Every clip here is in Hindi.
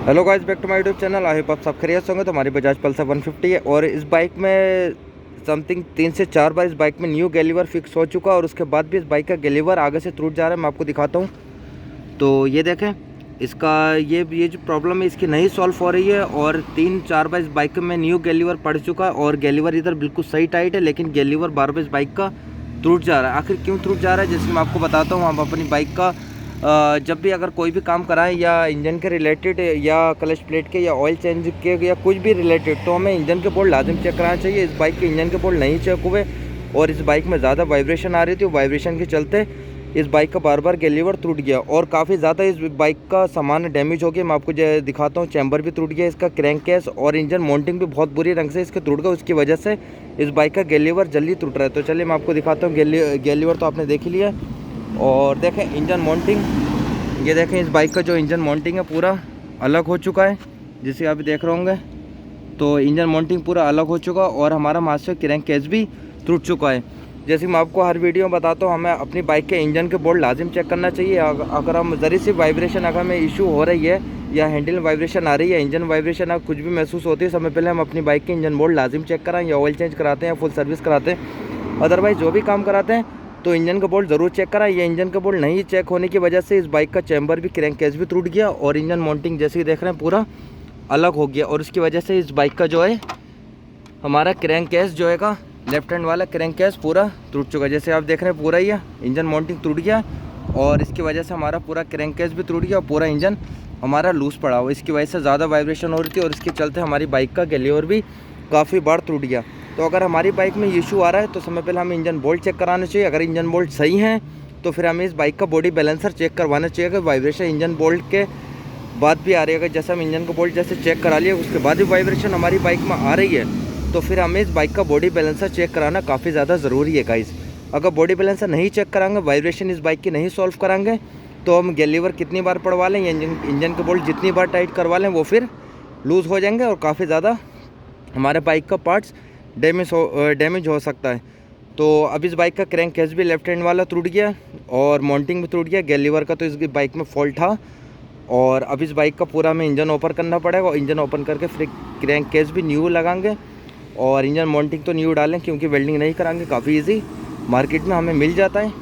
Hello guys, back to my YouTube channel. I hope आप सब खैरियत होंगे। तो हमारी बजाज पल्सर 150 है और इस बाइक में समथिंग 3 से 4 बार इस बाइक में न्यू गैलीवर फिक्स हो चुका है और उसके बाद भी इस बाइक का गैलीवर आगे से टूट जा रहा है। मैं आपको दिखाता हूँ। तो ये देखें, इसका ये जो प्रॉब्लम है इसकी नहीं सॉल्व हो रही है और 3-4 बार इस बाइक में न्यू गैलीवर पड़ चुका है और गैलीवर इधर बिल्कुल सही टाइट है, लेकिन गैलीवर बार बार इस बाइक का टूट जा रहा है। आखिर क्यों टूट जा रहा है, जैसे मैं आपको बताता हूँ। हम अपनी बाइक का जब भी अगर कोई भी काम कराएं या इंजन के रिलेटेड या क्लच प्लेट के या ऑयल चेंज के या कुछ भी रिलेटेड, तो हमें इंजन के बोल्ट लाजिम चेक कराना चाहिए। इस बाइक के इंजन के बोल्ट नहीं चेक हुए और इस बाइक में ज़्यादा वाइब्रेशन आ रही थी। वाइब्रेशन के चलते इस बाइक का बार बार गैलीवर टूट गया और काफ़ी ज़्यादा इस बाइक का सामान डैमेज हो गया। मैं आपको दिखाता हूँ। चैम्बर भी टूट गया, इसका क्रैंक केस और इंजन माउंटिंग भी बहुत बुरी रंग से इसके टूट गया। उसकी वजह से इस बाइक का गैलीवर जल्दी टूट रहा है। तो चलिए मैं आपको दिखाता हूँ। गैलीवर तो आपने देख ही लिया और देखें इंजन माउंटिंग। ये देखें, इस बाइक का जो इंजन माउंटिंग है पूरा अलग हो चुका है, जिसे आप देख रहे होंगे। तो इंजन माउंटिंग पूरा अलग हो चुका और हमारा मास्टर क्रैंक केस भी टूट चुका है। जैसे मैं आपको हर वीडियो में बताता हूँ, हमें अपनी बाइक के इंजन के बोल्ट लाजिम चेक करना चाहिए। अगर हम ज़री सी वाइब्रेशन अगर हमें इशू हो रही है या हैंडल में वाइब्रेशन आ रही है, इंजन वाइब्रेशन अगर कुछ भी महसूस होती है, समय पहले हम अपनी बाइक के इंजन बोल्ट लाजिम चेक कराएं या ऑयल चेंज कराते हैं या फुल सर्विस कराते हैं। अदरवाइज़ जो भी काम कराते हैं तो इंजन का बोल्ट ज़रूर चेक कराएं। ये इंजन का बोल्ट नहीं चेक होने की वजह से इस बाइक का चैम्बर भी क्रैंक केस भी टूट गया और इंजन माउंटिंग जैसे ही देख रहे हैं पूरा अलग हो गया और उसकी वजह से इस बाइक का जो है हमारा क्रैंक केस जो है का लेफ्ट हैंड वाला क्रैंक केस पूरा टूट चुका है। जैसे आप देख रहे हैं पूरा ही है, इंजन माउंटिंग टूट गया और इसकी वजह से हमारा पूरा क्रैंक केस भी टूट गया और पूरा इंजन हमारा लूज़ पड़ा हुआ। इसकी वजह से ज़्यादा वाइब्रेशन हो रही थी और इसके चलते हमारी बाइक का गैलीवर भी काफ़ी बार टूट गया। तो अगर हमारी बाइक में इशू आ रहा है तो समय पहले हमें इंजन बोल्ट चेक कराना चाहिए। अगर इंजन बोल्ट सही हैं तो फिर हमें इस बाइक का बॉडी बैलेंसर चेक करवाना चाहिए कि वाइब्रेशन इंजन बोल्ट के बाद भी आ रही है। अगर जैसे हम इंजन का बोल्ट जैसे चेक करा लिया उसके बाद भी वाइब्रेशन हमारी बाइक में आ रही है तो फिर हमें इस बाइक का बॉडी बैलेंसर चेक कराना काफ़ी ज़्यादा ज़रूरी है गाइस। अगर बॉडी बैलेंसर नहीं चेक कराएंगे, वाइब्रेशन इस बाइक की नहीं सॉल्व कराएंगे, तो हम गैलीवर कितनी बार पड़वा लें या इंजन के बोल्ट जितनी बार टाइट करवा लें वो फिर लूज़ हो जाएंगे और काफ़ी ज़्यादा हमारे बाइक का पार्ट्स डैमेज हो सकता है। तो अब इस बाइक का क्रैंक केस भी लेफ्ट हैंड वाला टूट गया और माउंटिंग भी टूट गया। गैलीवर का तो इस बाइक में फॉल्ट था और अब इस बाइक का पूरा हमें इंजन ओपन करना पड़ेगा और इंजन ओपन करके फिर क्रैंक केस भी न्यू लगाएंगे और इंजन माउंटिंग तो न्यू डालें, क्योंकि वेल्डिंग नहीं कराएंगे काफ़ी इजी मार्केट में हमें मिल जाता है।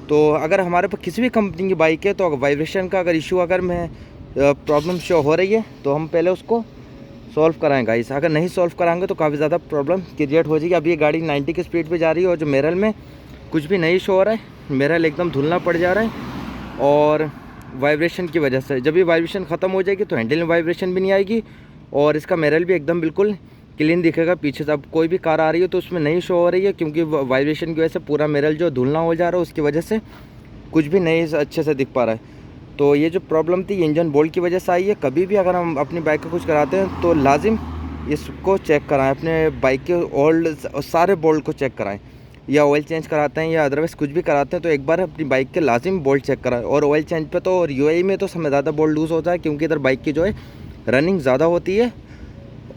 तो अगर हमारे पास किसी भी कंपनी की बाइक है तो वाइब्रेशन का अगर इशू अगर में प्रॉब्लम शो हो रही है तो हम पहले उसको सॉल्व कराएं गाइस। अगर नहीं सॉल्व कराएंगे तो काफ़ी ज़्यादा प्रॉब्लम क्रिएट हो जाएगी। अब ये गाड़ी 90 की स्पीड पे जा रही है और जो मिरर में कुछ भी नहीं शो हो रहा है, मिरर एकदम धुलना पड़ जा रहा है और वाइब्रेशन की वजह से जब ये वाइब्रेशन ख़त्म हो जाएगी तो हैंडल में वाइब्रेशन भी नहीं आएगी और इसका मिरर भी एकदम बिल्कुल क्लीन दिखेगा। पीछे से अब कोई भी कार आ रही है तो उसमें नहीं शो हो रही है, क्योंकि वाइब्रेशन की वजह से पूरा मिरर जो धुलना हो जा रहा है उसकी वजह से कुछ भी नहीं अच्छे से दिख पा रहा है। तो ये जो प्रॉब्लम थी इंजन बोल्ट की वजह से आई है। कभी भी अगर हम अपनी बाइक का कुछ कराते हैं तो लाजिम इसको चेक कराएं, अपने बाइक के ओल्ड सारे बोल्ट को चेक कराएं या ऑयल चेंज कराते हैं या अदरवाइज़ कुछ भी कराते हैं तो एक बार अपनी बाइक के लाजिम बोल्ट चेक कराएं। और ऑयल चेंज पे तो और यूएई में तो समय ज़्यादा बोल्ट लूज़ होता है, क्योंकि इधर बाइक की जो है रनिंग ज़्यादा होती है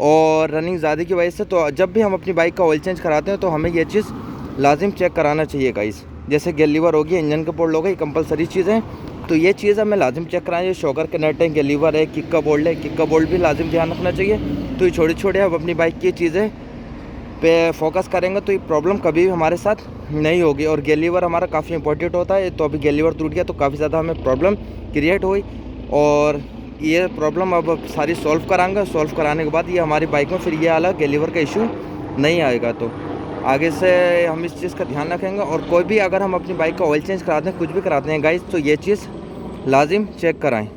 और रनिंग ज़्यादा की वजह से तो जब भी हम अपनी बाइक का ऑयल चेंज कराते हैं तो हमें ये चीज़ लाजिम चेक कराना चाहिए गाइस। जैसे गैलीवर हो गया, इंजन के बोल्ट हो गए, कंपलसरी चीज़ें हैं तो ये चीज़ हमें लाजिम चेक कराएं। शॉकर के नट है, गैलीवर है, किक का बोल्ट है, किक का बोल्ट भी लाजिम ध्यान रखना चाहिए। तो ये छोटे छोटे अब अपनी बाइक की चीज़ें पे फोकस करेंगे तो ये प्रॉब्लम कभी भी हमारे साथ नहीं होगी। और गैलीवर हमारा काफ़ी इंपॉर्टेंट होता है, तो अभी गैलीवर टूट गया तो काफ़ी ज़्यादा हमें प्रॉब्लम क्रिएट हुई और ये प्रॉब्लम अब सारी सॉल्व कराएंगे। सॉल्व कराने के बाद ये हमारी बाइक में फिर ये अलग गैलीवर का इशू नहीं आएगा। तो आगे से हम इस चीज़ का ध्यान रखेंगे और कोई भी अगर हम अपनी बाइक का ऑयल चेंज कराते हैं, कुछ भी कराते हैं गाइस, तो ये चीज़ लाजिम चेक कराएं।